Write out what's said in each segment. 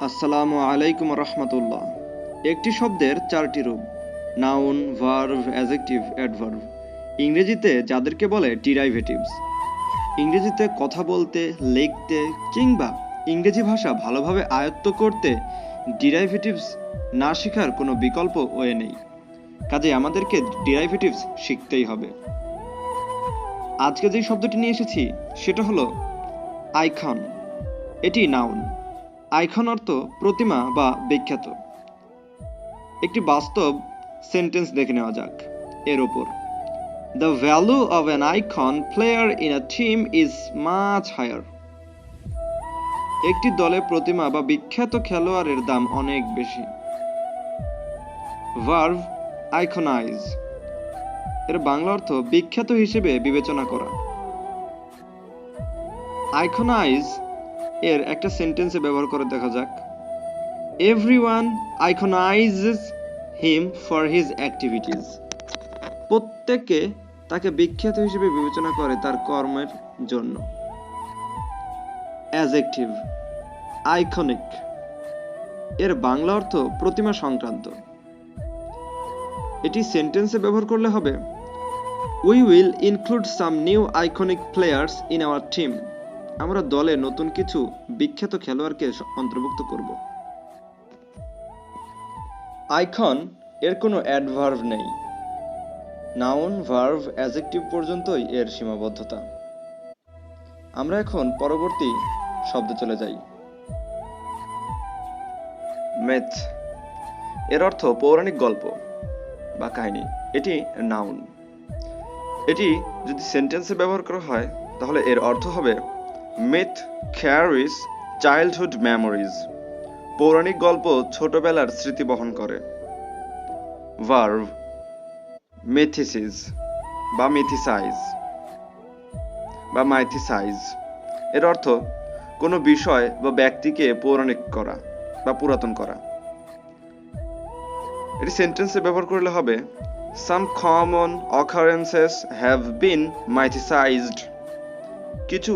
আসসালামু আলাইকুম রহমতুল্লাহ। একটি শব্দের চারটি রূপ: নাউন, ভার্ব, অ্যাডজেক্টিভ, অ্যাডভার্ব। ইংরেজিতে যাদেরকে বলে ডিরাইভেটিভস। ইংরেজিতে কথা বলতে, লিখতে কিংবা ইংরেজি ভাষা ভালোভাবে আয়ত্ত করতে ডিরাইভেটিভস না শেখার কোনো বিকল্প ওয়ে নেই। কাজে আমাদেরকে ডিরাইভেটিভস শিখতেই হবে। আজকে যে শব্দটি নিয়ে এসেছি সেটা হলো আইকন। এটি নাউন। আইকন অর্থ প্রতিমা বা বিখ্যাত। একটি বাস্তব সেন্টেন্স দেখে নেওয়া যাক এর উপর। The value of an icon player in a team is much higher. একটি দলে প্রতিমা বা বিখ্যাত খেলোয়াড়ের দাম অনেক বেশি। ভার্ব আইকনাইজ, এর বাংলা অর্থ বিখ্যাত হিসেবে বিবেচনা করা। আইকনাইজ এর একটা সেন্টেন্সে ব্যবহার করে দেখা যাক। Everyone iconizes him for his activities. প্রত্যেকে তাকে বিখ্যাত হিসেবে বিবেচনা করে তার কর্মের জন্য। অ্যাডজেক্টিভ আইকনিক, এর বাংলা অর্থ প্রতিমা সংক্রান্ত। এটি সেন্টেন্সে ব্যবহার করলে হবে We will include some new iconic players in our team. আমরা দলে নতুন কিছু বিখ্যাত খেলোয়াড়কে অন্তর্ভুক্ত করব। আইকন এর কোনো অ্যাডভার্ব নেই। নাউন, ভার্ব, অ্যাডজেক্টিভ পর্যন্তই এর সীমাবদ্ধতা। আমরা এখন পরবর্তী শব্দে চলে যাই। মিথ, এর অর্থ পৌরাণিক গল্প বা কাহিনী। এটি নাউন। এটি যদি সেন্টেন্সে ব্যবহার করা হয় তাহলে এর অর্থ হবে মিথ ক্যারিজ চাইল্ডহুড মেমোরিজ। পৌরাণিক গল্প ছোটবেলার স্মৃতি বহন করে। ভার্ব মিথিসিস বা মিথিসাইজ বা মাইথিসাইজ, এর অর্থ কোনো বিষয় বা ব্যক্তিকে পৌরাণিক করা বা পুরাতন করা। এটি সেন্টেন্সে ব্যবহার করলে হবে Some common occurrences have been mythicized. কিছু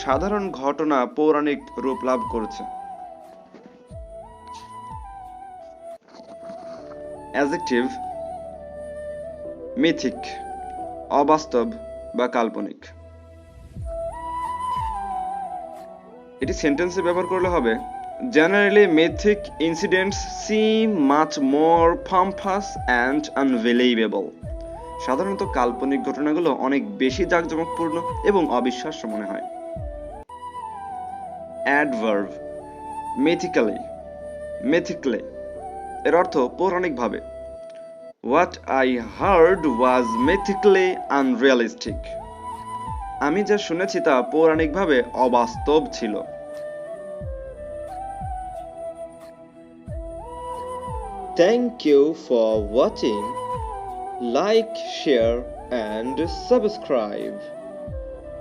সাধারণ ঘটনা পৌরাণিক রূপ লাভ করেছে। অ্যাডজেক্টিভ মিথিক, অবাস্তব বা কাল্পনিক। এটি সেন্টেন্সে ব্যবহার করলে হবে Generally mythic incidents seem much more pompous and unbelievable. সাধারণত কাল্পনিক ঘটনাগুলো অনেক বেশি জাঁকজমকপূর্ণ এবং অবিশ্বাস্য মনে হয়। অ্যাডভার্ব mythically, এর অর্থ পৌরাণিকভাবে। What I heard was mythically unrealistic. আমি যা শুনেছি তা পৌরাণিকভাবে অবাস্তব ছিল। Thank you for watching. Like, share and subscribe.